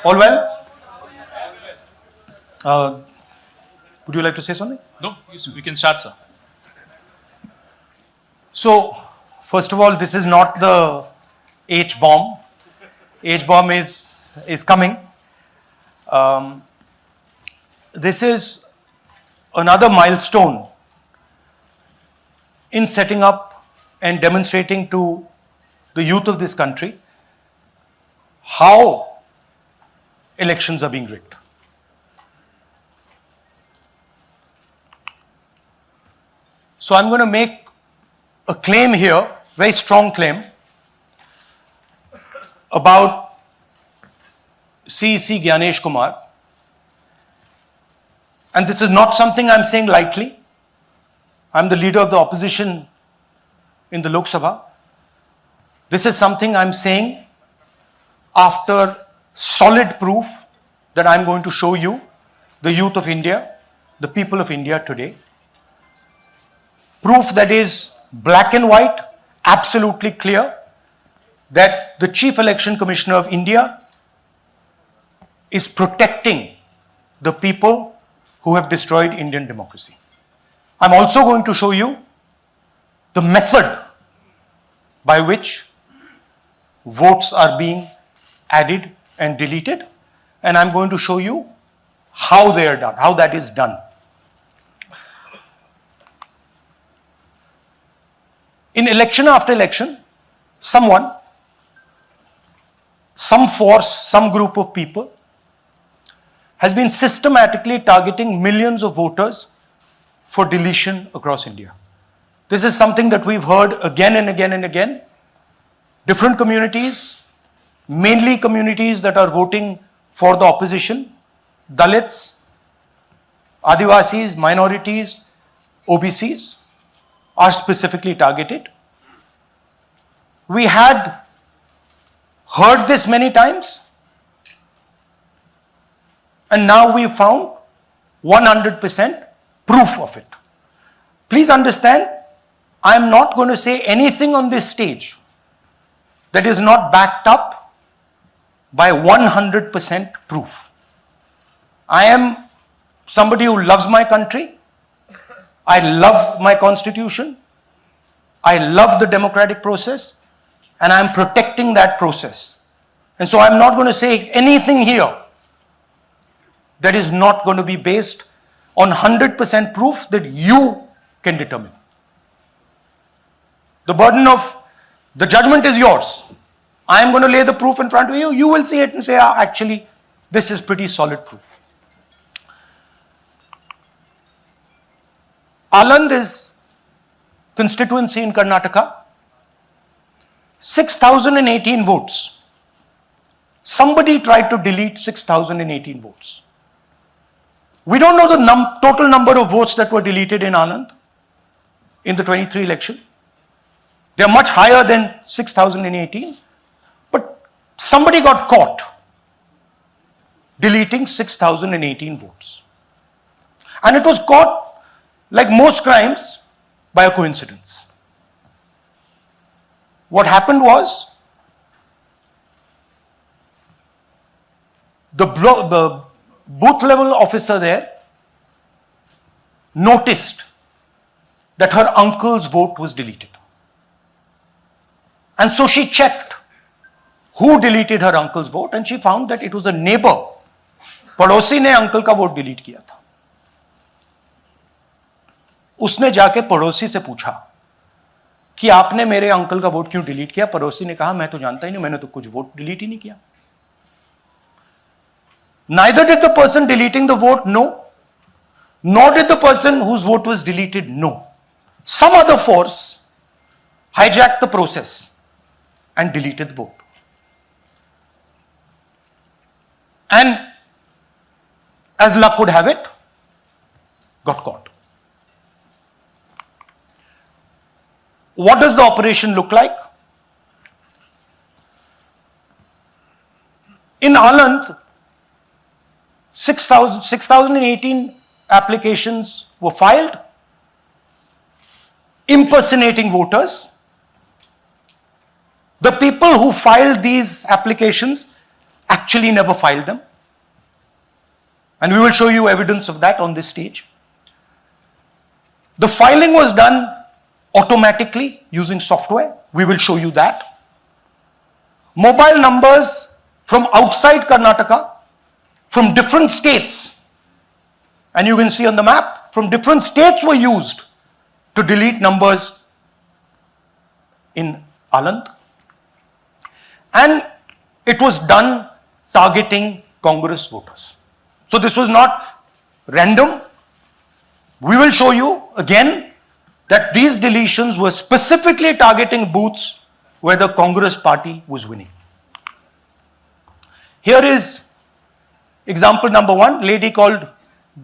All well? Would you like to say something? No, we can start, sir. So, first of all, this is not the H-bomb. H-bomb is coming. This is another milestone in setting up and demonstrating to the youth of this country how elections are being rigged. So I'm going to make a claim here, very strong claim, about CEC Gyanesh Kumar. And this is not something I'm saying lightly. I'm the leader of the opposition in the Lok Sabha. This is something I'm saying after solid proof that I'm going to show you, the youth of India, the people of India today. Proof that is black and white, absolutely clear, that the Chief Election Commissioner of India is protecting the people who have destroyed Indian democracy. I'm also going to show you the method by which votes are being added and deleted, and I'm going to show you how they are done, how that is done. In election after election, someone, some force, some group of people has been systematically targeting millions of voters for deletion across India. This is something that we've heard again and again and again. Different communities, mainly communities that are voting for the opposition, Dalits, Adivasis, minorities, OBCs, are specifically targeted. We had heard this many times, and now we found 100% proof of it. Please understand, I am not going to say anything on this stage that is not backed up by 100% proof. I am somebody who loves my country. I love my constitution. I love the democratic process, and I am protecting that process. And so I'm not going to say anything here that is not going to be based on 100% proof that you can determine. The burden of the judgment is yours. I am going to lay the proof in front of you. You will see it and say, actually, this is pretty solid proof. Aland is constituency in Karnataka. 6,018 votes. Somebody tried to delete 6,018 votes. We don't know the total number of votes that were deleted in Anand in the 23 election. They are much higher than 6,018. But somebody got caught deleting 6,018 votes. And it was caught, like most crimes, by a coincidence. What happened was, the booth level officer there noticed that her uncle's vote was deleted. And so she checked who deleted her uncle's vote, and she found that it was a neighbor. पड़ोसी ने uncle का vote delete किया था. उसने जाके पड़ोसी से पूछा कि आपने मेरे अंकल का वोट क्यों डिलीट किया. पड़ोसी ने कहा, मैं तो जानता ही नहीं, मैंने तो कुछ वोट डिलीट ही नहीं किया. Neither did the person deleting the vote know, nor did the person whose vote was deleted know. Some other force hijacked the process and deleted the vote. And as luck would have it, got caught. What does the operation look like? In Anand, 6,018 applications were filed, impersonating voters. The people who filed these applications actually never filed them. And we will show you evidence of that on this stage. The filing was done automatically using software. We will show you that. Mobile numbers from outside Karnataka, from different states, and you can see on the map, from different states were used to delete numbers in Aland. And it was done targeting Congress voters. So this was not random. We will show you again that these deletions were specifically targeting booths where the Congress party was winning. Here is example number 1, lady called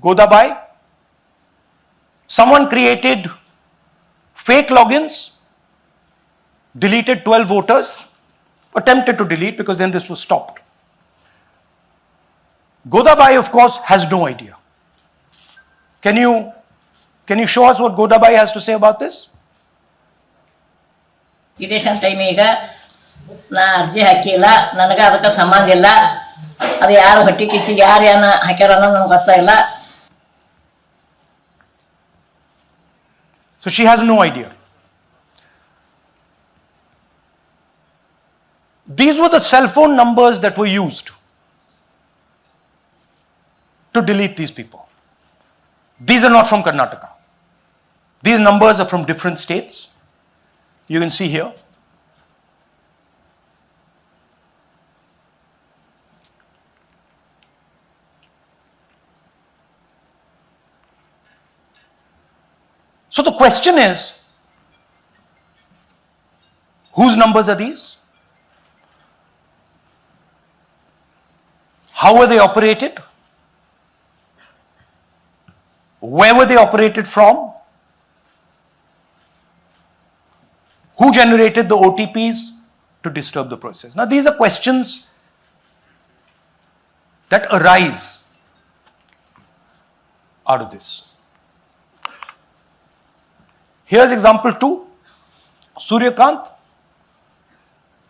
Godabai. Someone created fake logins, deleted 12 voters, attempted to delete because then this was stopped. Godabai, of course, has no idea. Can you show us what Godabai has to say about this? Election time ಈಗ ನಾ ಅರ್ಜಿ ಹಾಕಿಲ್ಲ, ನನಗೆ ಅದಕ್ಕೆ ಸಂಬಂಧ ಇಲ್ಲ, ಅದು ಯಾರು ಹೊಟ್ಟಿ ಕಿಚ್ಚಿಗೆ ಯಾರು ಏನ ಹಾಕ್ಯಾರ ಅನ್ನೋದು ನನಗೆ ಗೊತ್ತಾಗಿಲ್ಲ. So she has no idea. These were the cell phone numbers that were used to delete these people. These are not from Karnataka. These numbers are from different states. You can see here. So the question is, whose numbers are these? How were they operated? Where were they operated from? Who generated the OTPs to disturb the process? Now, these are questions that arise out of this. Here's example 2, Suryakant.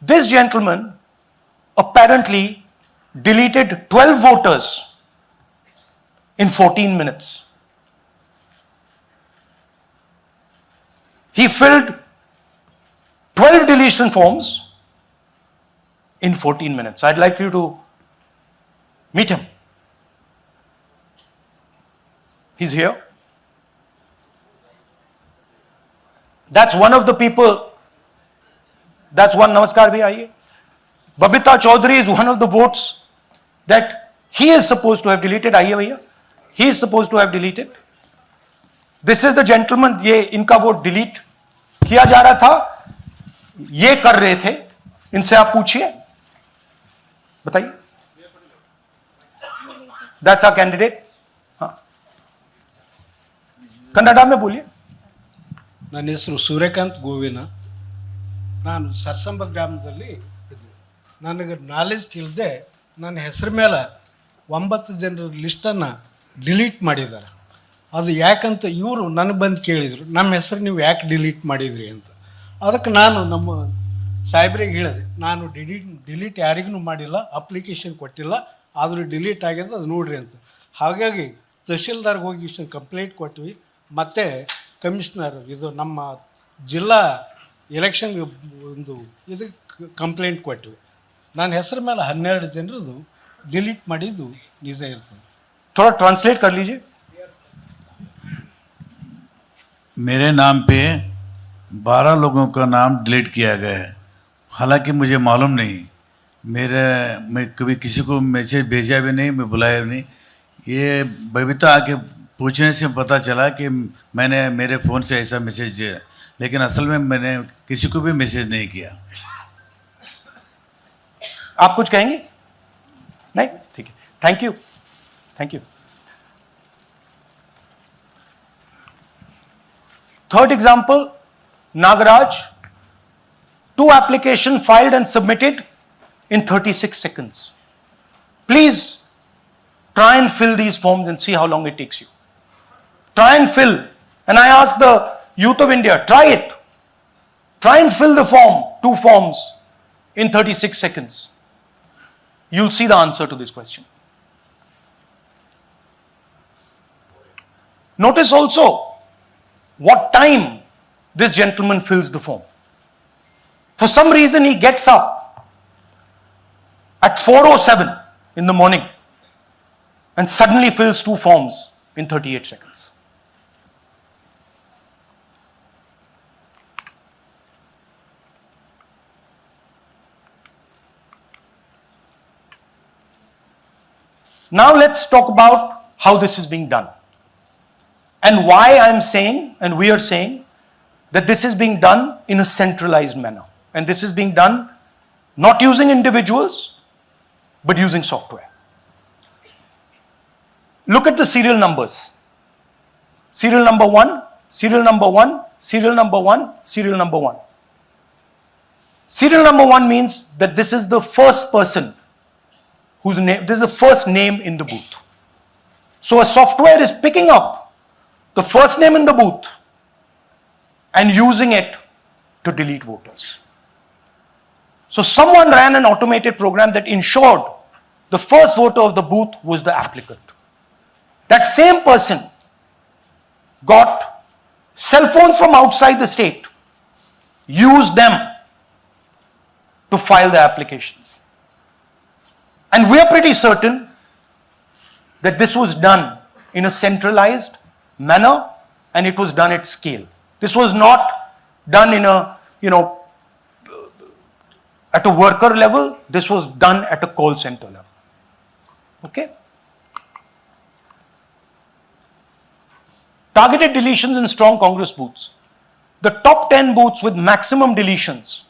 This gentleman apparently deleted 12 voters in 14 minutes. He filled 12 deletion forms in 14 minutes. I'd like you to meet him. He's here. That's one of the people. That's one. Namaskar bhi aiye. Babita Chaudhary is one of the votes that he is supposed to have deleted. Aiye bhaiya. He is supposed to have deleted. This is the gentleman. ये इनका vote delete किया जा रहा था, ये कर रहे थे. इनसे आप पूछिए, बताइए. That's our candidate. हाँ, कन्नड़ा में बोलिए. ನನ್ನ ಹೆಸರು ಸೂರ್ಯಕಾಂತ್ ಗೋವಿನ. ನಾನು ಸರ್ಸಂಬ ಗ್ರಾಮದಲ್ಲಿ ಇದ್ದೆ. ನನಗೆ ನಾಲೆಜ್ ಇಲ್ಲದೆ ನನ್ನ ಹೆಸರು ಮೇಲೆ 9 ಜನರ ಲಿಸ್ಟನ್ನು ಡಿಲೀಟ್ ಮಾಡಿದ್ದಾರೆ. ಅದು ಯಾಕಂತ ಇವರು ನನಗೆ ಬಂದು ಕೇಳಿದರು, ನಮ್ಮ ಹೆಸರು ನೀವು ಯಾಕೆ ಡಿಲೀಟ್ ಮಾಡಿದ್ರಿ ಅಂತ. ಅದಕ್ಕೆ ನಾನು ನಮ್ಮ ಸಾಹೇಬ್ರಿಗೆ ಹೇಳಿದೆ, ನಾನು ಡಿಲೀಟ್ ಯಾರಿಗೂ ಮಾಡಿಲ್ಲ, ಅಪ್ಲಿಕೇಶನ್ ಕೊಟ್ಟಿಲ್ಲ, ಆದರೂ ಡಿಲೀಟ್ ಆಗಿದೆ, ಅದು ನೋಡ್ರಿ ಅಂತ. ಹಾಗಾಗಿ ತಹಶೀಲ್ದಾರ್ಗೆ ಹೋಗಿ ಇಷ್ಟು ಕಂಪ್ಲೇಂಟ್ ಕೊಟ್ವಿ. ಮತ್ತು ಕಮಿಷ್ನರ್ ಇದು ನಮ್ಮ ಜಿಲ್ಲಾ ಎಲೆಕ್ಷನ್ ಒಂದು ಇದಕ್ಕೆ ಕಂಪ್ಲೇಂಟ್ ಕೊಟ್ವಿ. ನನ್ನ ಹೆಸರು ಮೇಲೆ 12 ಜನರದು ಡಿಲೀಟ್ ಮಾಡಿದ್ದು ನಿಜ ಇರ್ತದೆ. थोड़ा ट्रांसलेट कर लीजिए. मेरे नाम पे 12 लोगों का नाम डिलीट किया गया है. हालांकि मुझे मालूम नहीं, मैं कभी किसी को मैसेज भेजा भी नहीं, मैं बुलाया भी नहीं. ये बबीता आके पूछने से पता चला कि मैंने मेरे फ़ोन से ऐसा मैसेज दिया, लेकिन असल में मैंने किसी को भी मैसेज नहीं किया. आप कुछ कहेंगे? नहीं, ठीक है. Thank you. Thank you. Third example, Nagaraj. 2 applications filed and submitted in 36 seconds. Please try and fill these forms and see how long it takes you. Try and fill. And I ask the youth of India, try it. Try and fill the form, 2 forms in 36 seconds. you'll see the answer to this question. Notice also what time this gentleman fills the form. For some reason he gets up at 4:07 in the morning and suddenly fills 2 forms in 38 seconds. Now let's talk about how this is being done and why I'm saying and we are saying that this is being done in a centralized manner, and this is being done not using individuals but using software. Look at the serial numbers. Serial number 1, serial number 1, serial number 1, serial number 1. Serial number 1 means that this is the first person whose name, this is the first name in the booth. So a software is picking up the first name in the booth and using it to delete voters. So someone ran an automated program that ensured the first voter of the booth was the applicant. That same person got cell phones from outside the state, used them to file the applications. And we are pretty certain that this was done in a centralized manner and it was done at scale. This was not done in a, at a worker level. This was done at a call center level. Okay? Targeted deletions in strong Congress booths. The top 10 booths with maximum deletions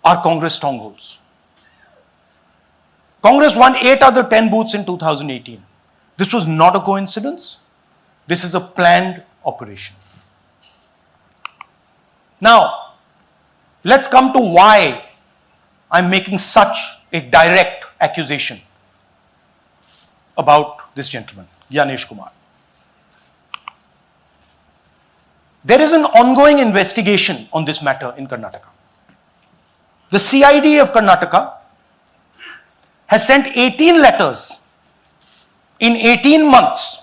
are Congress strongholds. Congress won 8 other 10 booths in 2018. This was not a coincidence. This is a planned operation. Now, let's come to why I'm making such a direct accusation about this gentleman, Gyanesh Kumar. There is an ongoing investigation on this matter in Karnataka. The CID of Karnataka has sent 18 letters in 18 months.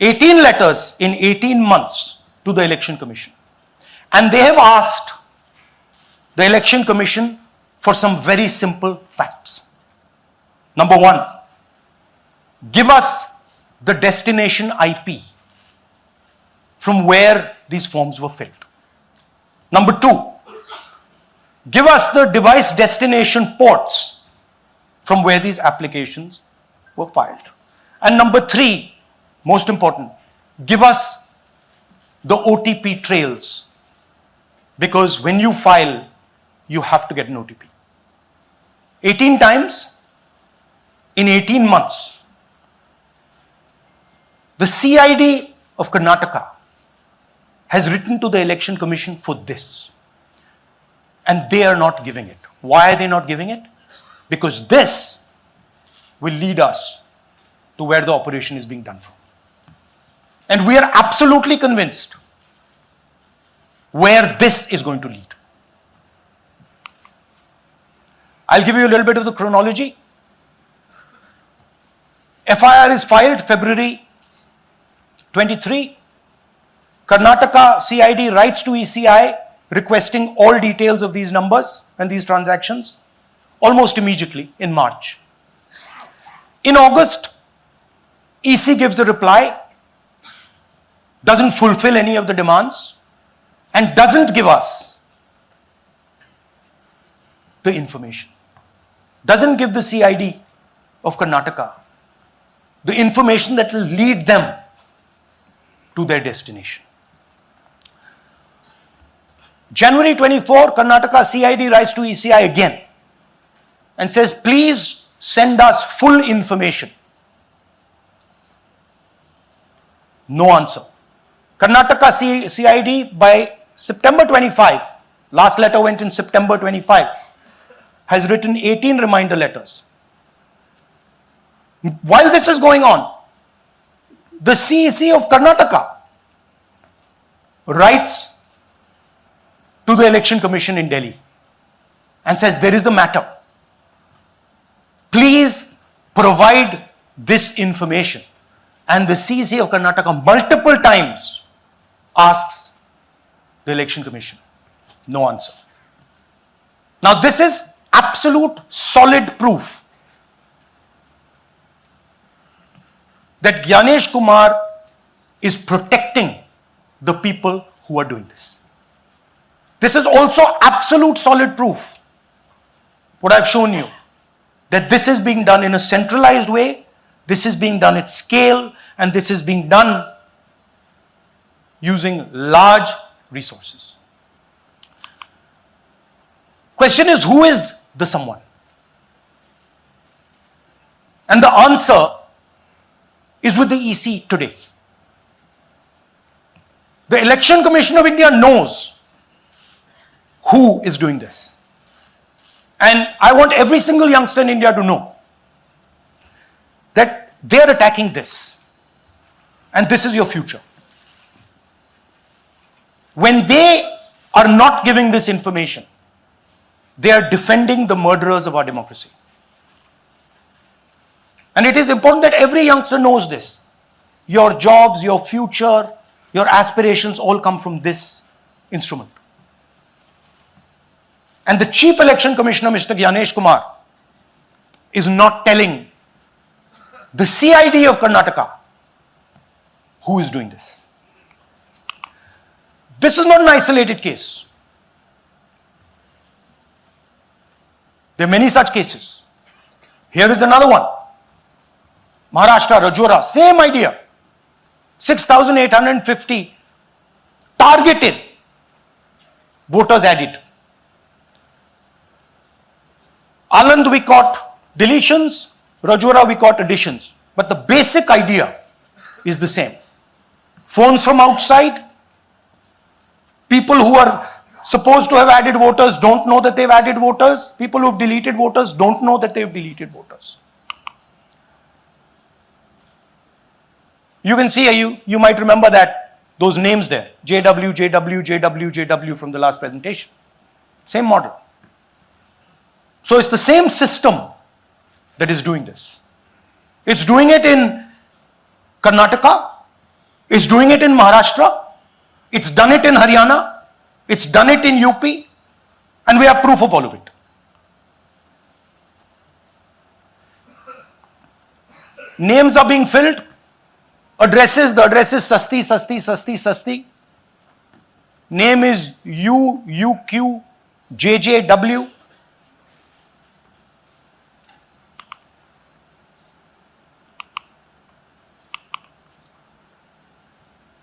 18 letters in 18 months to the Election Commission. And they have asked the Election Commission for some very simple facts. Number 1, give us the destination IP from where these forms were filled. Number 2, give us the device destination ports from where these applications were filed. And number 3, most important, give us the OTP trails, because when you file, you have to get an OTP. 18 times in 18 months. The CID of Karnataka has written to the Election Commission for this. And they are not giving it. Why are they not giving it? Because this will lead us to where the operation is being done from. And we are absolutely convinced where this is going to lead. I'll give you a little bit of the chronology. FIR is filed February 23. Karnataka CID writes to ECI requesting all details of these numbers and these transactions almost immediately in March. In August, EC gives a reply, doesn't fulfill any of the demands, and doesn't give us the information. Doesn't give the CID of Karnataka the information that will lead them to their destination. January 24, Karnataka CID writes to ECI again and says, please send us full information. No answer. Karnataka CID by September 25, last letter went in September 25, has written 18 reminder letters. While this is going on, the CEC of Karnataka writes to the Election Commission in Delhi and says there is a matter, please provide this information. And the CC of Karnataka multiple times asks the Election Commission. No answer. Now this is absolute solid proof that Gyanesh Kumar is protecting the people who are doing this. This is also absolute solid proof, what I've shown you, that this is being done in a centralized way, this is being done at scale, and this is being done using large resources. Question is, who is the someone? And the answer is with the EC today. The Election Commission of India knows who is doing this. And I want every single youngster in India to know that they are attacking this. And this is your future. When they are not giving this information, they are defending the murderers of our democracy. And it is important that every youngster knows this. Your jobs, your future, your aspirations all come from this instrument. And the Chief Election Commissioner, Mr. Gyanesh Kumar, is not telling the CID of Karnataka who is doing this. This is not an isolated case. There are many such cases. Here is another one. Maharashtra, Rajora, same idea. 6,850 targeted voters added. Anand we caught deletions, Rajora we caught additions. But the basic idea is the same. Phones from outside, people who are supposed to have added voters don't know that they've added voters, people who have deleted voters don't know that they've deleted voters. You can see, you might remember that, those names there, JW, JW, JW, JW from the last presentation. Same model. So it's the same system that is doing this. It's doing it in Karnataka, it's doing it in Maharashtra, it's done it in Haryana, it's done it in UP, and we have proof of all of it. Names are being filled. Addresses, the address is Sasti, Sasti, Sasti, Sasti. Name is UQ, JJW.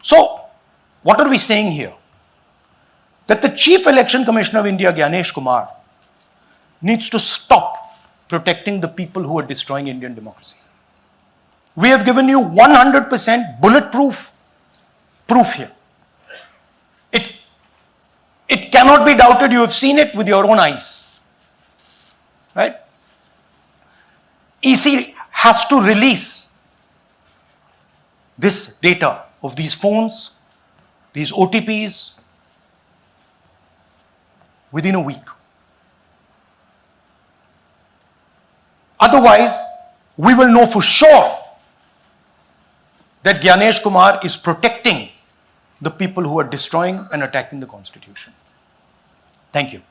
So, what are we saying here? That the Chief Election Commissioner of India, Gyanesh Kumar, needs to stop protecting the people who are destroying Indian democracy. We have given you 100% bulletproof proof here. It cannot be doubted. You have seen it with your own eyes. Right? EC has to release this data of these phones, these OTPs, within a week. Otherwise, we will know for sure that Gyanesh Kumar is protecting the people who are destroying and attacking the constitution. Thank you.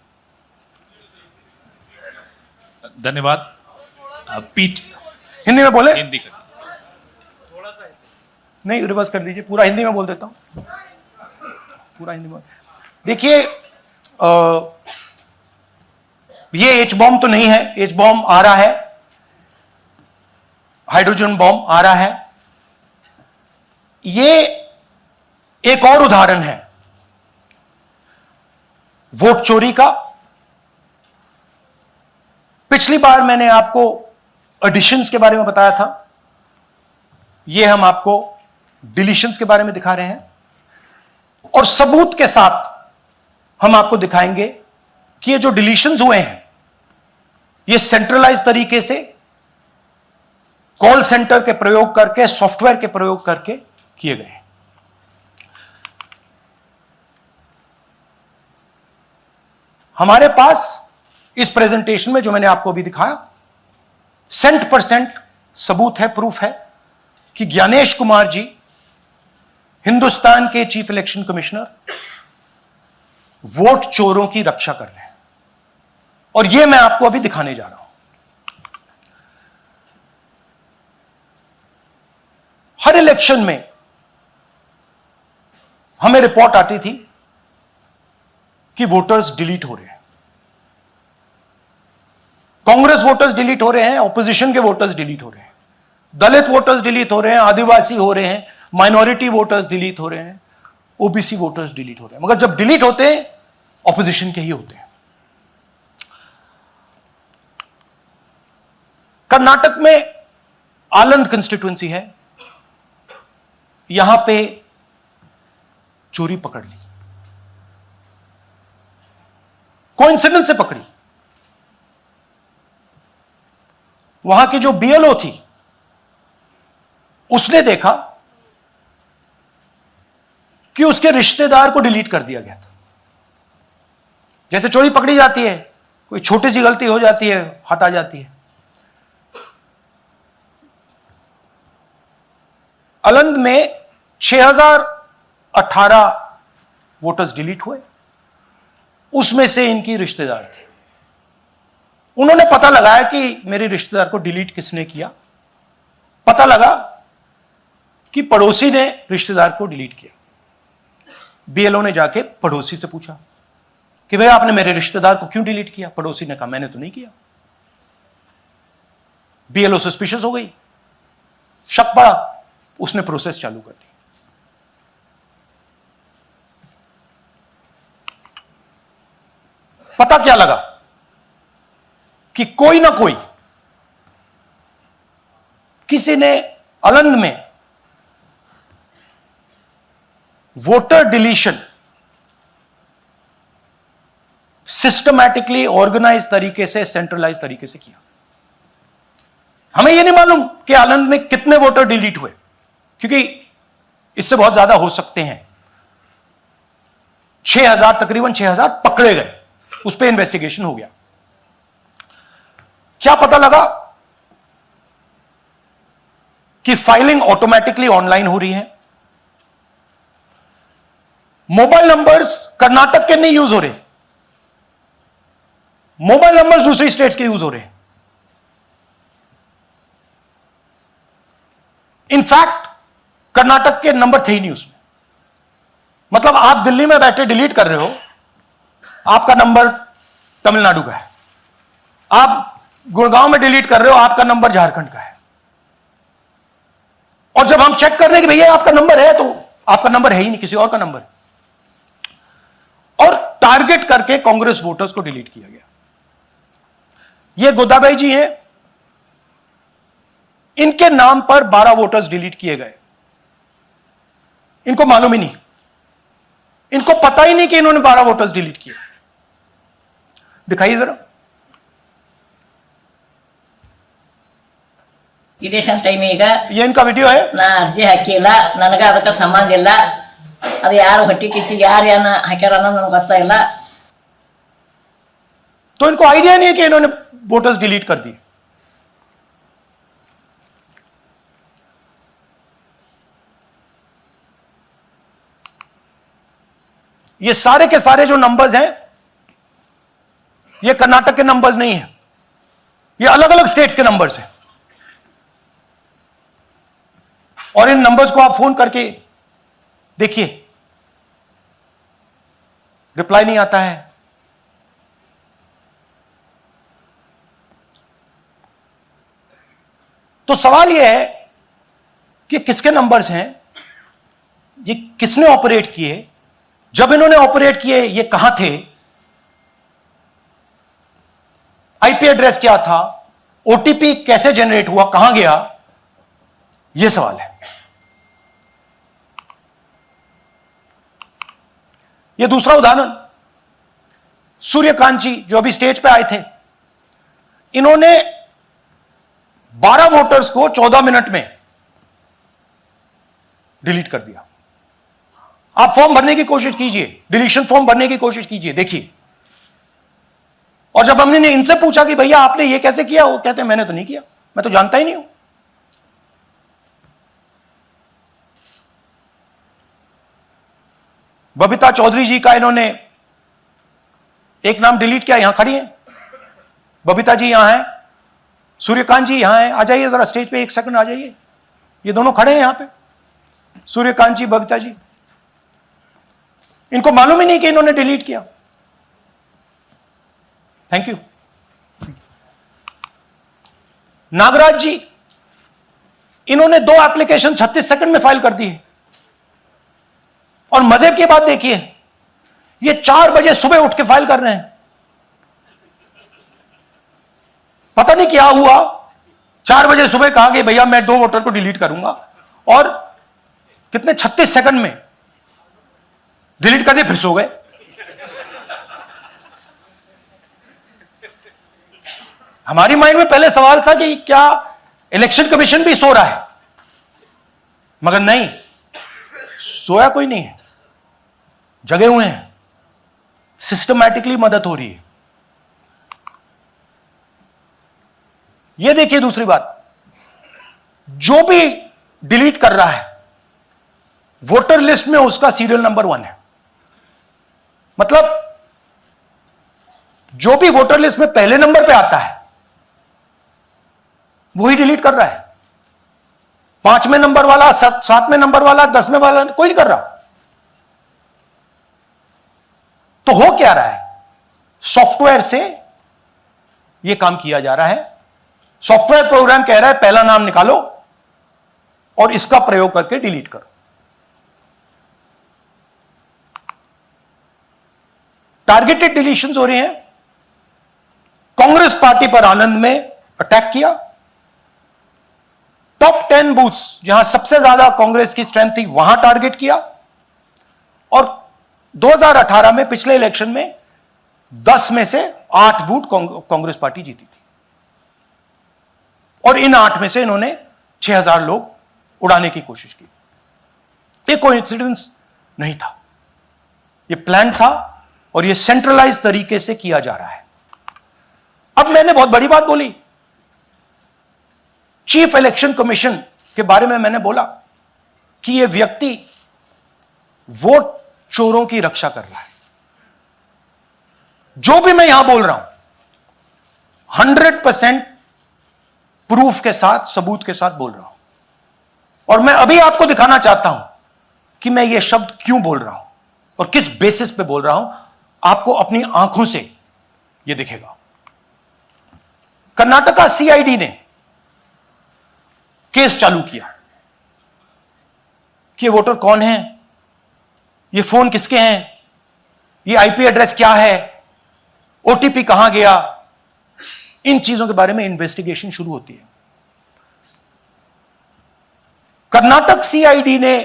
धन्यवाद पीठ हिंदी में बोले? हिंदी कर नहीं, reverse कर दीजिए, पूरा हिंदी में बोल देता हूं, पूरा हिंदी में। देखिए, ये एच बॉम्ब तो नहीं है, एच बॉम्ब आ रहा है, हाइड्रोजन बॉम्ब आ रहा है। ये एक और उदाहरण है वोट चोरी का। पिछली बार मैंने आपको एडिशंस के बारे में बताया था, ये हम आपको डिलीशंस के बारे में दिखा रहे हैं, और सबूत के साथ हम आपको दिखाएंगे कि ये जो डिलीशंस हुए हैं ये सेंट्रलाइज तरीके से कॉल सेंटर के प्रयोग करके, सॉफ्टवेयर के प्रयोग करके किए गए हैं। हमारे पास इस प्रेजेंटेशन में जो मैंने आपको अभी दिखाया 100% सबूत है, प्रूफ है कि ज्ञानेश कुमार जी हिंदुस्तान के चीफ इलेक्शन कमिश्नर वोट चोरों की रक्षा कर रहे हैं, और यह मैं आपको अभी दिखाने जा रहा हूं। हर इलेक्शन में हमें रिपोर्ट आती थी कि वोटर्स डिलीट हो रहे हैं, कांग्रेस वोटर्स डिलीट हो रहे हैं, ऑपोजिशन के वोटर्स डिलीट हो रहे हैं, दलित वोटर्स डिलीट हो रहे हैं, आदिवासी हो रहे हैं, माइनॉरिटी वोटर्स डिलीट हो रहे हैं, ओबीसी वोटर्स डिलीट हो रहे हैं। मगर जब डिलीट होते हैं ऑपोजिशन के ही होते हैं। कर्नाटक में आलंद कंस्टिट्यूएंसी है, यहां पे चोरी पकड़ ली, कोइंसिडेंस से पकड़ी। वहां की जो बीएलओ थी उसने देखा कि उसके रिश्तेदार को डिलीट कर दिया गया था। जैसे चोरी पकड़ी जाती है, कोई छोटी सी गलती हो जाती है, हाथ आ जाती है। आलंद में 6018 वोटर्स डिलीट हुए, उसमें से इनकी रिश्तेदार थे। उन्होंने पता लगाया कि मेरे रिश्तेदार को डिलीट किसने किया। पता लगा कि पड़ोसी ने रिश्तेदार को डिलीट किया। बीएलओ ने जाके पड़ोसी से पूछा कि भाई आपने मेरे रिश्तेदार को क्यों डिलीट किया? पड़ोसी ने कहा मैंने तो नहीं किया। बीएलओ सस्पिशियस हो गई, शक पड़ा, उसने प्रोसेस चालू कर दी। पता क्या लगा कि कोई ना कोई, किसी ने आलंद में वोटर डिलीशन सिस्टमैटिकली ऑर्गेनाइज तरीके से, सेंट्रलाइज तरीके से किया। हमें यह नहीं मालूम कि आलंद में कितने वोटर डिलीट हुए, क्योंकि इससे बहुत ज्यादा हो सकते हैं। 6000, तकरीबन 6000 पकड़े गए, उस पर इन्वेस्टिगेशन हो गया। क्या पता लगा कि फाइलिंग ऑटोमेटिकली ऑनलाइन हो रही है। मोबाइल नंबर्स कर्नाटक के नहीं यूज हो रहे, मोबाइल नंबर्स दूसरी स्टेट्स के यूज हो रहे हैं। इनफैक्ट कर्नाटक के नंबर थे ही नहीं उसमें। मतलब आप दिल्ली में बैठे डिलीट कर रहे हो, आपका नंबर तमिलनाडु का है। आप गुड़गांव में डिलीट कर रहे हो, आपका नंबर झारखंड का है। और जब हम चेक कर रहे हैं कि भैया आपका नंबर है, तो आपका नंबर है ही नहीं, किसी और का नंबर है। और टारगेट करके कांग्रेस वोटर्स को डिलीट किया गया। ये गोदाबाई जी हैं, इनके नाम पर 12 वोटर्स डिलीट किए गए। इनको मालूम ही नहीं, इनको पता ही नहीं कि इन्होंने 12 वोटर्स डिलीट किए। दिखाइए जरा। ಇಲೆಕ್ಷನ್ ಟೈಮ್ ಈಗ ये इनका वीडियो है। ನಾ ಅರ್ಜಿ ಹಾಕಿಲ್ಲ, ನನಗ ಅದಕ್ಕೆ ಸಂಬಂಧ ಇಲ್ಲ। ಅದು ಯಾರು ಹೊಟ್ಟಿ ಕಿಚ್ಚಿ ಯಾರು ಏನ ಹಾಕ್ಯಾರ ಅನ್ನೋದು ನನಗೆ ಗೊತ್ತಾಗಿಲ್ಲ। तो इनको आइडिया नहीं है कि इन्होंने वोटर्स डिलीट कर दिए। ये सारे के सारे जो नंबर्स हैं, ये कर्नाटक के नंबर्स नहीं है, ये अलग अलग स्टेट्स के नंबर्स हैं। और इन नंबर्स को आप फोन करके देखिए, रिप्लाई नहीं आता है। तो सवाल यह है कि किसके नंबर्स हैं, ये किसने ऑपरेट किए, जब इन्होंने ऑपरेट किए ये कहां थे, आईपी एड्रेस क्या था, ओटीपी कैसे जनरेट हुआ, कहां गया, यह सवाल है। यह दूसरा उदाहरण, सूर्यकांत जी जो अभी स्टेज पे आए थे, इन्होंने 12 वोटर्स को 14 मिनट में डिलीट कर दिया। आप फॉर्म भरने की कोशिश कीजिए, डिलीशन फॉर्म भरने की कोशिश कीजिए, देखिए। और जब हमने इनसे पूछा कि भैया आपने ये कैसे किया, वो कहते हैं मैंने तो नहीं किया, मैं तो जानता ही नहीं हूं। बबीता चौधरी जी का इन्होंने एक नाम डिलीट किया, यहां खड़ी हैं बबीता जी, यहां है सूर्यकांत जी, यहां है, आ जाइए जरा स्टेज पे, एक सेकंड आ जाइए, ये दोनों खड़े हैं यहां पे, सूर्यकांत जी, बबीता जी। इनको मालूम ही नहीं कि इन्होंने डिलीट किया। Thank you. नागराज जी, इन्होंने 2 एप्लीकेशन 36 सेकंड में फाइल कर दी है। और मजे की बात देखिए, ये 4 बजे सुबह उठ के फाइल कर रहे हैं। पता नहीं क्या हुआ, 4 बजे सुबह कहा कि भैया मैं 2 वोटर को डिलीट करूंगा, और कितने 36 सेकंड में डिलीट कर दिए, फिर सो गए। हमारी माइंड में पहले सवाल था कि क्या इलेक्शन कमीशन भी सो रहा है, मगर नहीं, सोया कोई नहीं है, जगे हुए हैं, सिस्टमैटिकली मदद हो रही है। यह देखिए दूसरी बात, जो भी डिलीट कर रहा है वोटर लिस्ट में उसका सीरियल नंबर 1 है। मतलब जो भी वोटर लिस्ट में पहले नंबर पे आता है वही डिलीट कर रहा है। 5वें नंबर वाला, 7वें नंबर वाला, 10वें वाला कोई नहीं कर रहा। तो हो क्या रहा है, सॉफ्टवेयर से यह काम किया जा रहा है। सॉफ्टवेयर प्रोग्राम कह रहा है पहला नाम निकालो और इसका प्रयोग करके डिलीट करो। टारगेटेड डिलीशंस हो रहे हैं। कांग्रेस पार्टी पर आनंद में अटैक किया। टॉप 10 बूथ्स जहां सबसे ज्यादा कांग्रेस की स्ट्रेंथ थी वहां टारगेट किया। और 2018 में पिछले इलेक्शन में 10 में से 8 बूथ कांग्रेस पार्टी जीती थी, और इन 8 में से इन्होंने 6000 लोग उड़ाने की कोशिश की। ये कोइंसिडेंस नहीं था, ये प्लान था, और ये सेंट्रलाइज तरीके से किया जा रहा है। अब मैंने बहुत बड़ी बात बोली, चीफ इलेक्शन कमीशन के बारे में मैंने बोला कि यह व्यक्ति वोट चोरों की रक्षा कर रहा है। जो भी मैं यहां बोल रहा हूं 100% प्रूफ के साथ, सबूत के साथ बोल रहा हूं। और मैं अभी आपको दिखाना चाहता हूं कि मैं यह शब्द क्यों बोल रहा हूं और किस बेसिस पे बोल रहा हूं। आपको अपनी आंखों से यह दिखेगा। कर्नाटका सीआईडी ने केस चालू किया कि वोटर कौन है, ये फोन किसके हैं, ये आईपी एड्रेस क्या है, ओटीपी कहां गया, इन चीजों के बारे में इन्वेस्टिगेशन शुरू होती है। कर्नाटक सीआईडी ने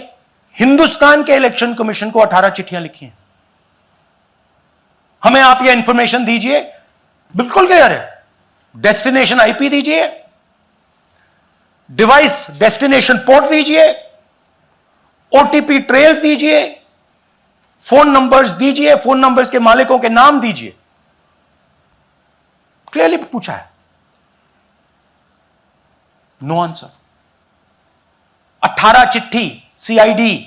हिंदुस्तान के इलेक्शन कमीशन को 18 चिट्ठियां लिखी हैं। हमें आप यह इंफॉर्मेशन दीजिए, बिल्कुल क्लियर है, डेस्टिनेशन आईपी दीजिए, डिवाइस डेस्टिनेशन पोर्ट दीजिए, ओटीपी ट्रेल दीजिए, फोन नंबर्स दीजिए, फोन नंबर्स के मालिकों के नाम दीजिए। क्लियरली पूछा है, नो आंसर। 18 चिट्ठी CID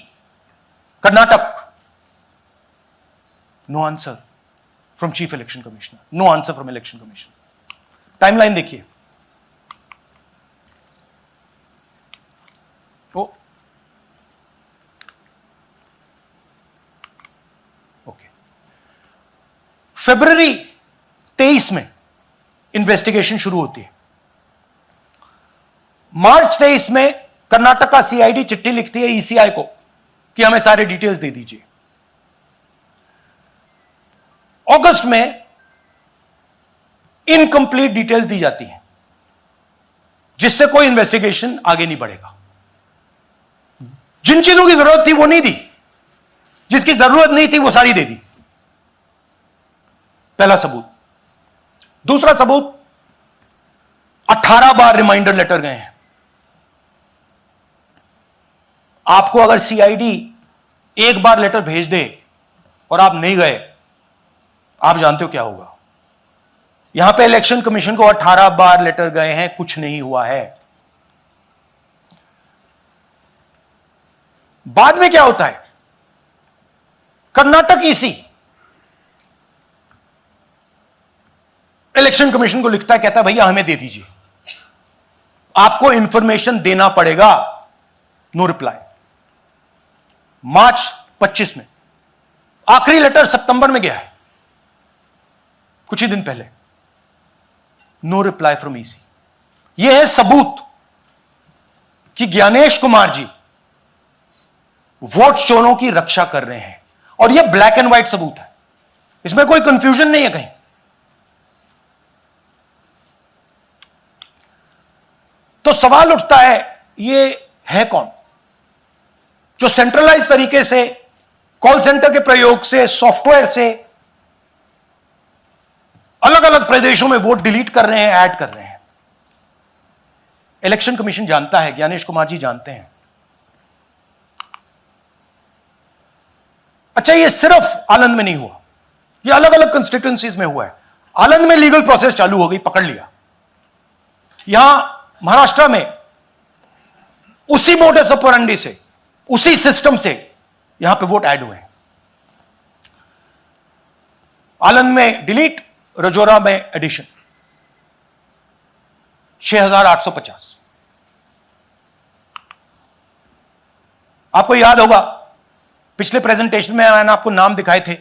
Karnataka, no answer from chief election commissioner, no answer from election commission. Timeline देखिए, ओके, फरवरी 23 में इन्वेस्टिगेशन शुरू होती है। मार्च 23 में कर्नाटका सीआईडी चिट्ठी लिखती है ईसीआई को कि हमें सारे डिटेल्स दे दीजिए। अगस्त में इनकंप्लीट डिटेल्स दी जाती हैं, जिससे कोई इन्वेस्टिगेशन आगे नहीं बढ़ेगा। जिन चीजों की जरूरत थी वो नहीं दी, जिसकी जरूरत नहीं थी वो सारी दे दी। पहला सबूत। दूसरा सबूत, 18 बार रिमाइंडर लेटर गए हैं। आपको अगर सीआईडी एक बार लेटर भेज दे और आप नहीं गए, आप जानते हो क्या होगा। यहां पे इलेक्शन कमीशन को 18 बार लेटर गए हैं, कुछ नहीं हुआ है। बाद में क्या होता है, कर्नाटक ईसी इलेक्शन कमीशन को लिखता है, कहता है भैया हमें दे दीजिए, आपको इंफॉर्मेशन देना पड़ेगा। No reply. मार्च 25 में, आखिरी लेटर सितंबर में गया है, कुछ ही दिन पहले। No reply from EC. यह है सबूत कि ज्ञानेश कुमार जी वोट चोरों की रक्षा कर रहे हैं, और यह ब्लैक एंड व्हाइट सबूत है, इसमें कोई कंफ्यूजन नहीं है कहीं। तो सवाल उठता है, ये है कौन जो सेंट्रलाइज तरीके से कॉल सेंटर के प्रयोग से, सॉफ्टवेयर से अलग अलग प्रदेशों में वोट डिलीट कर रहे हैं, ऐड कर रहे हैं? इलेक्शन कमीशन जानता है, ज्ञानेश कुमार जी जानते हैं। अच्छा, ये सिर्फ आनंद में नहीं हुआ, ये अलग अलग कंस्टिट्यूएंसीज में हुआ है। आनंद में लीगल प्रोसेस चालू हो गई, पकड़ लिया। यहां महाराष्ट्र में उसी मोडस ऑपरेंडी से, उसी सिस्टम से यहां पे वोट ऐड हुए हैं। आनंद में डिलीट, रजौरा में एडिशन, 6850। आपको याद होगा पिछले प्रेजेंटेशन में मैंने आपको नाम दिखाए थे,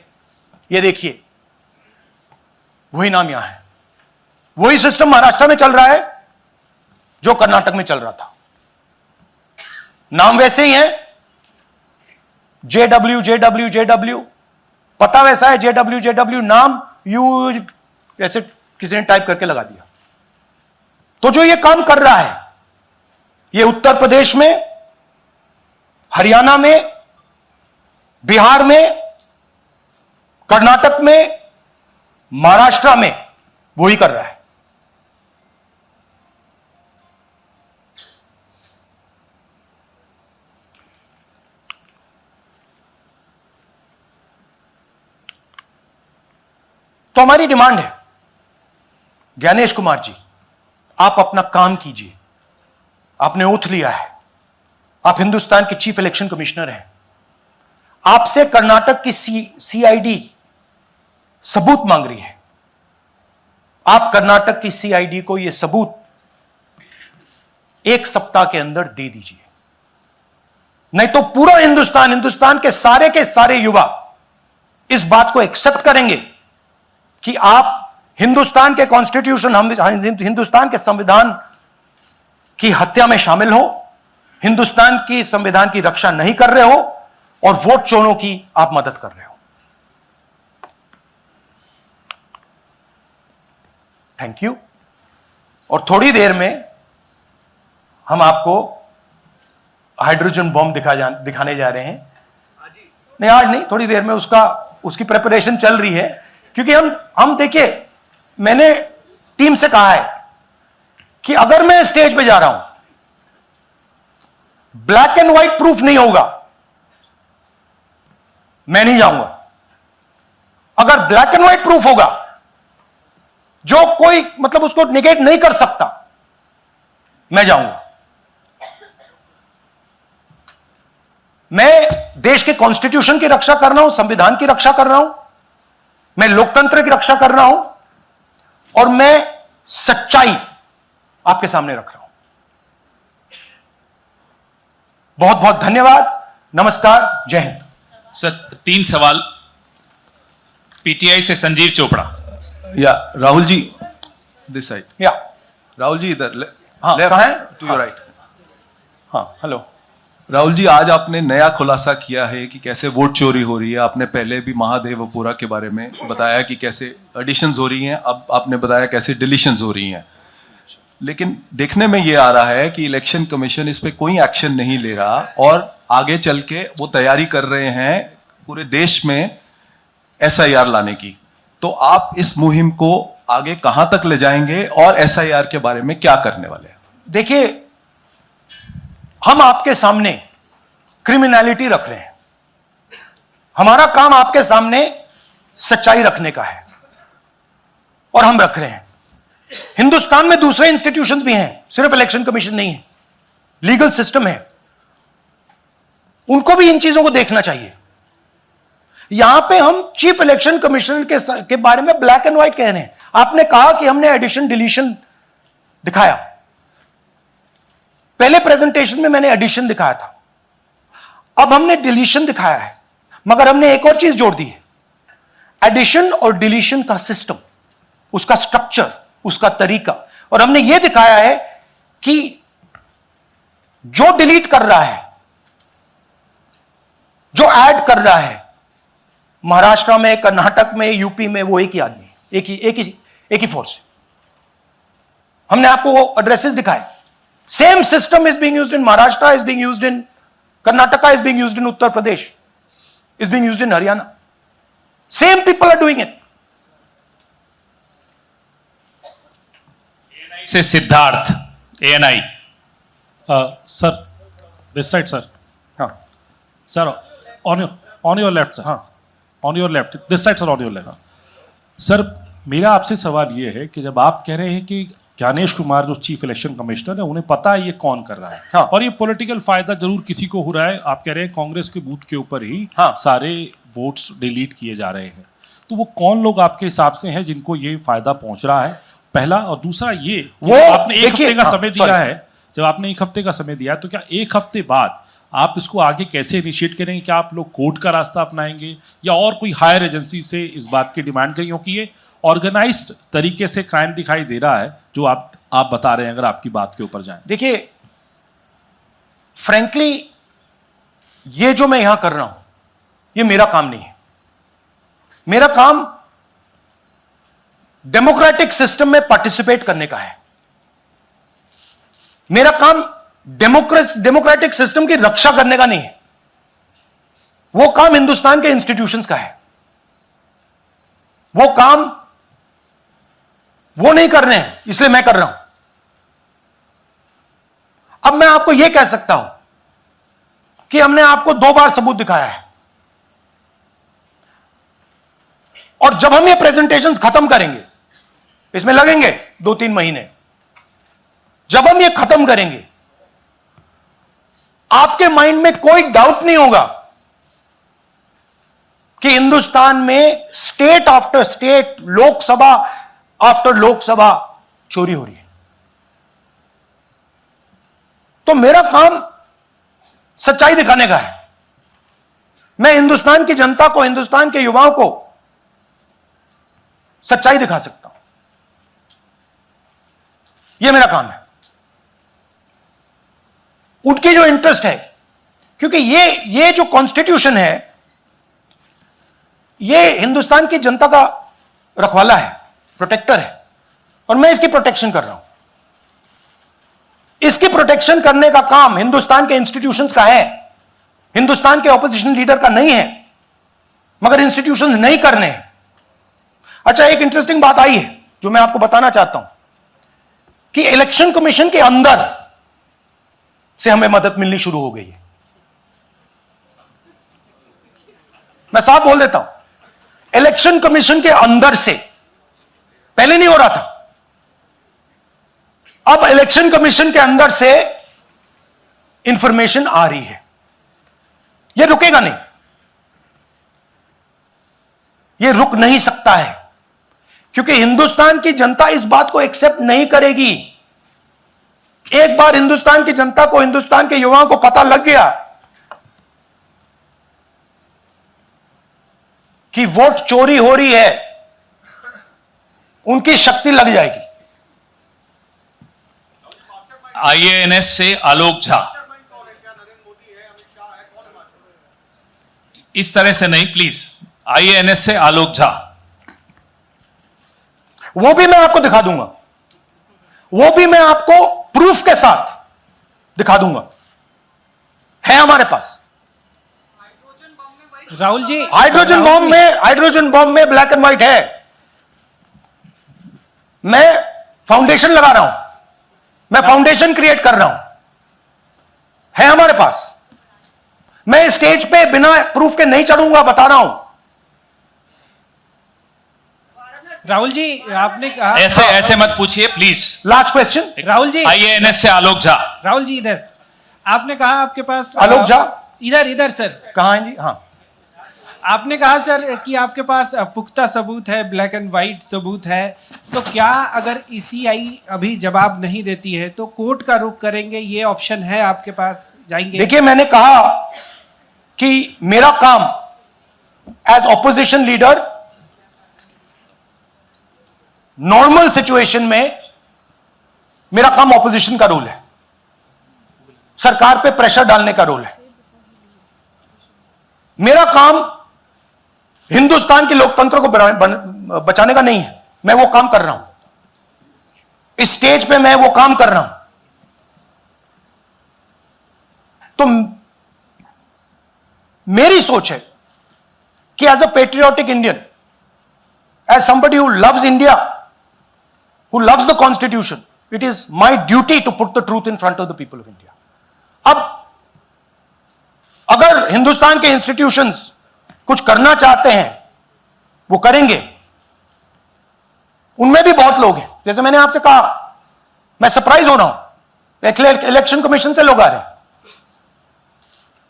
ये देखिए वही नाम यहां है। वही सिस्टम महाराष्ट्र में चल रहा है जो कर्नाटक में चल रहा था। नाम वैसे ही है, जेडब्ल्यू जेडब्ल्यू जेडब्ल्यू, पता वैसा है, जेडब्ल्यू जेडब्ल्यू, नाम यू ऐसे किसी ने टाइप करके लगा दिया। तो जो ये काम कर रहा है, ये उत्तर प्रदेश में, हरियाणा में, बिहार में, कर्नाटक में, महाराष्ट्र में वही कर रहा है। तो हमारी डिमांड है, ज्ञानेश कुमार जी, आप अपना काम कीजिए। आपने ओथ लिया है, आप हिंदुस्तान के चीफ इलेक्शन कमिश्नर हैं। आपसे कर्नाटक की सीआईडी सबूत मांग रही है। आप कर्नाटक की सीआईडी को यह सबूत 1 सप्ताह के अंदर दे दीजिए, नहीं तो पूरा हिंदुस्तान के सारे युवा इस बात को एक्सेप्ट करेंगे कि आप हिंदुस्तान के कॉन्स्टिट्यूशन, हिंदुस्तान के संविधान की हत्या में शामिल हो, हिंदुस्तान की संविधान की रक्षा नहीं कर रहे हो, और वोट चोरों की आप मदद कर रहे हो। Thank you. और थोड़ी देर में हम आपको हाइड्रोजन बॉम्ब दिखाने जा रहे हैं। नहीं, आज नहीं, थोड़ी देर में उसकी प्रिपरेशन चल रही है। क्योंकि हम देखिए, मैंने टीम से कहा है कि अगर मैं स्टेज पे जा रहा हूं, ब्लैक एंड व्हाइट प्रूफ नहीं होगा, मैं नहीं जाऊंगा। अगर ब्लैक एंड व्हाइट प्रूफ होगा, जो कोई मतलब उसको निगेट नहीं कर सकता, मैं जाऊंगा। मैं देश के कॉन्स्टिट्यूशन की रक्षा कर रहा हूं, संविधान की रक्षा कर रहा हूं, मैं लोकतंत्र की रक्षा कर रहा हूं, और मैं सच्चाई आपके सामने रख रहा हूं। बहुत बहुत धन्यवाद, नमस्कार, जय हिंद। सर 3 सवाल। पीटीआई से संजीव चोपड़ा। या राहुल जी, दिस साइड। या राहुल जी इधर, हाँ, लेफ्ट कहाँ है? To your right. हाँ, हेलो। राहुल जी, आज आपने नया खुलासा किया है कि कैसे वोट चोरी हो रही है। आपने पहले भी महादेवपुरा के बारे में बताया कि कैसे एडिशंस हो रही हैं, अब आपने बताया कैसे डिलीशंस हो रही हैं। लेकिन देखने में ये आ रहा है कि इलेक्शन कमीशन इस पे कोई एक्शन नहीं ले रहा, और आगे चल के वो तैयारी कर रहे हैं पूरे देश में एसआईआर लाने की। तो आप इस मुहिम को आगे कहां तक ले जाएंगे, और एसआईआर के बारे में क्या करने वाले हैं? देखिए, हम आपके सामने क्रिमिनलिटी रख रहे हैं। हमारा काम आपके सामने सच्चाई रखने का है, और हम रख रहे हैं। हिंदुस्तान में दूसरे इंस्टीट्यूशंस भी हैं, सिर्फ इलेक्शन कमीशन नहीं है, लीगल सिस्टम है, उनको भी इन चीजों को देखना चाहिए। यहां पे हम चीफ इलेक्शन कमिश्नर के बारे में ब्लैक एंड व्हाइट कह रहे हैं। आपने कहा कि हमने एडिशन डिलीशन दिखाया, पहले प्रेजेंटेशन में मैंने एडिशन दिखाया था, अब हमने डिलीशन दिखाया है, मगर हमने एक और चीज जोड़ दी है, एडिशन और डिलीशन का सिस्टम, उसका स्ट्रक्चर, उसका तरीका। और हमने यह दिखाया है कि जो डिलीट कर रहा है, जो ऐड कर रहा है, महाराष्ट्र में, कर्नाटक में, यूपी में, वो एक ही आदमी है, एक ही फोर्स है। हमने आपको वो एड्रेसेस दिखाए। Same system is being used in Maharashtra, is being used in Karnataka, is being used in Uttar Pradesh, is being used in Haryana. Same people are doing it. से Siddharth, ANI। Sir, this side, sir. हाँ Sir, on your left, sir. हाँ On your left. This side, sir, on your left. Sir, मेरा आपसे सवाल ये है कि जब आप कह रहे हैं कि ज्ञानेश कुमार जो चीफ इलेक्शन कमिश्नर है, उन्हें पता है ये कौन कर रहा है, हाँ। और ये पॉलिटिकल फायदा जरूर किसी को हो रहा है। आप कह रहे हैं कांग्रेस के बूथ के ऊपर ही हाँ। सारे वोट्स डिलीट किए जा रहे हैं, तो वो कौन लोग आपके हिसाब से हैं जिनको ये फायदा पहुंच रहा है, पहला। और दूसरा ये कि वो आपने एक देखिए, हफ्ते का हाँ, समय दिया sorry। है, जब आपने एक हफ्ते का समय दिया है, तो क्या एक हफ्ते बाद आप इसको आगे कैसे इनिशिएट करेंगे? क्या आप लोग कोर्ट का रास्ता अपनाएंगे या और कोई हायर एजेंसी से इस बात की डिमांड करेंगे? क्योंकि ये ऑर्गेनाइज्ड तरीके से क्राइम दिखाई दे रहा है जो आप बता रहे हैं, अगर आपकी बात के ऊपर जाएं। देखिए, फ्रैंकली ये जो मैं यहां कर रहा हूं, ये मेरा काम नहीं है। मेरा काम डेमोक्रेटिक सिस्टम में पार्टिसिपेट करने का है। मेरा काम डेमोक्रेटिक सिस्टम की रक्षा करने का नहीं है। वो काम हिंदुस्तान के इंस्टीट्यूशंस का है। वो काम वो नहीं कर रहे हैं, इसलिए मैं कर रहा हूं। अब मैं आपको यह कह सकता हूं कि हमने आपको 2 बार सबूत दिखाया है, और जब हम ये प्रेजेंटेशंस खत्म करेंगे, इसमें लगेंगे 2-3 महीने, जब हम ये खत्म करेंगे, आपके माइंड में कोई डाउट नहीं होगा कि हिंदुस्तान में state after state, Lok Sabha after Lok Sabha चोरी हो रही है। तो मेरा काम सच्चाई दिखाने का है। मैं हिंदुस्तान की जनता को, हिंदुस्तान के युवाओं को सच्चाई दिखा सकता हूं। यह मेरा काम है। उनकी जो इंटरेस्ट है, क्योंकि ये जो कॉन्स्टिट्यूशन है, ये हिंदुस्तान की जनता का रखवाला है, प्रोटेक्टर है, और मैं इसकी प्रोटेक्शन कर रहा हूं। इसकी प्रोटेक्शन करने का काम हिंदुस्तान के इंस्टीट्यूशंस का है, हिंदुस्तान के ऑपोजिशन लीडर का नहीं है, मगर इंस्टीट्यूशंस नहीं करने हैं। अच्छा, एक इंटरेस्टिंग बात आई है जो मैं आपको बताना चाहता हूं कि इलेक्शन कमीशन के अंदर से हमें मदद मिलनी शुरू हो गई है। मैं साफ बोल देता हूं, इलेक्शन कमीशन के अंदर से, पहले नहीं हो रहा था, अब इलेक्शन कमीशन के अंदर से इंफॉर्मेशन आ रही है। यह रुकेगा नहीं, यह रुक नहीं सकता है, क्योंकि हिंदुस्तान की जनता इस बात को एक्सेप्ट नहीं करेगी। एक बार हिंदुस्तान की जनता को, हिंदुस्तान के युवाओं को पता लग गया कि वोट चोरी हो रही है, उनकी शक्ति लग जाएगी। IANS से आलोक झा। इस तरह से नहीं प्लीज। IANS से आलोक झा। वो भी मैं आपको दिखा दूंगा, वो भी मैं आपको प्रूफ के साथ दिखा दूंगा, है हमारे पास। राहुल जी, हाइड्रोजन बॉम्ब में ब्लैक एंड व्हाइट है। मैं फाउंडेशन लगा रहा हूं, मैं फाउंडेशन क्रिएट कर रहा हूं, है हमारे पास। मैं स्टेज पे बिना प्रूफ के नहीं चढ़ूंगा, बता रहा हूं। राहुल जी आपने कहा, ऐसे ऐसे मत पूछिए please. Last question, Rahul ji, IANS से आलोक झा। राहुल जी इधर, आपने कहा आपके पास आलोक झा इधर सर, कहाँ हैं जी? हाँ, आपने कहा सर कि आपके पास पुख्ता सबूत है, ब्लैक एंड व्हाइट सबूत है, तो क्या अगर ECI अभी जवाब नहीं देती है तो कोर्ट का रुख करेंगे, ये ऑप्शन है आपके पास, जाएंगे? देखिए मैंने कहा कि मेरा काम as opposition leader normal situation में मेरा काम ऑपोजिशन का रोल है, सरकार पे प्रेशर डालने का रोल है। मेरा काम हिंदुस्तान के लोकतंत्र को बचाने का नहीं है, मैं वो काम कर रहा हूं, इस स्टेज पे मैं वो काम कर रहा हूं। तो मेरी सोच है कि as a patriotic Indian, as somebody who loves India, who loves the constitution, it is my duty to put the truth in front of the people of India. अब अगर हिंदुस्तान के इंस्टीट्यूशंस कुछ करना चाहते हैं वो करेंगे, उनमें भी बहुत लोग हैं, जैसे मैंने आपसे कहा, मैं सरप्राइज हो रहा हूं, इलेक्शन कमीशन से लोग आ रहे हैं,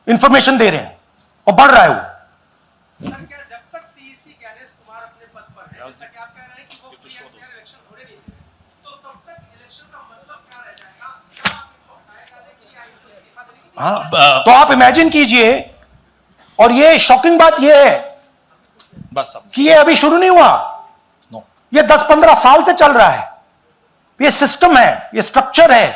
इंफॉर्मेशन दे रहे हैं और बढ़ रहा है वो। जब तक CEC ज्ञानेश कुमार अपने पद पर है, जैसा कि आप कह रहे हैं कि वो इलेक्शन होने नहीं देते, तो तब तक इलेक्शन का मतलब क्या रह जाएगा? क्या आप इनको हटाएगा कि आयुक्त को इस्तीफा देने की? हाँ, तो आप इमेजिन कीजिए, और ये शॉकिंग बात ये है बस अब कि ये अभी शुरू नहीं हुआ, ये 10-15 साल से चल रहा है, ये सिस्टम है, ये स्ट्रक्चर है।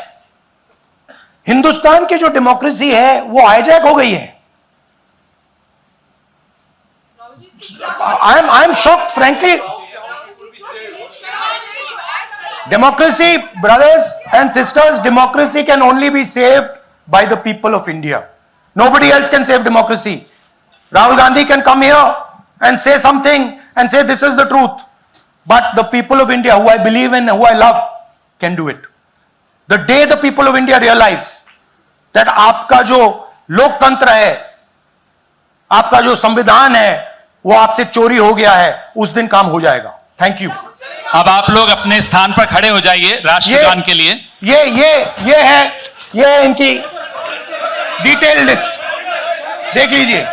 हिंदुस्तान की जो डेमोक्रेसी है वो हाईजैक हो गई है। I am shocked frankly. Democracy, brothers and sisters, democracy can only be saved by the people of India. Nobody else can save democracy. Rahul Gandhi can come here and say something and say this is the truth. But the people of India, who I believe in, who I love, can do it. The day the people of India realize that आपका जो लोकतंत्र है, आपका जो संविधान है, वो आपसे चोरी हो गया है, उस दिन काम हो जाएगा। Thank you. अब आप लोग अपने स्थान पर खड़े हो जाइए राष्ट्रगान के लिए। ये है इनकी डिटेल लिस्ट, देख लीजिए।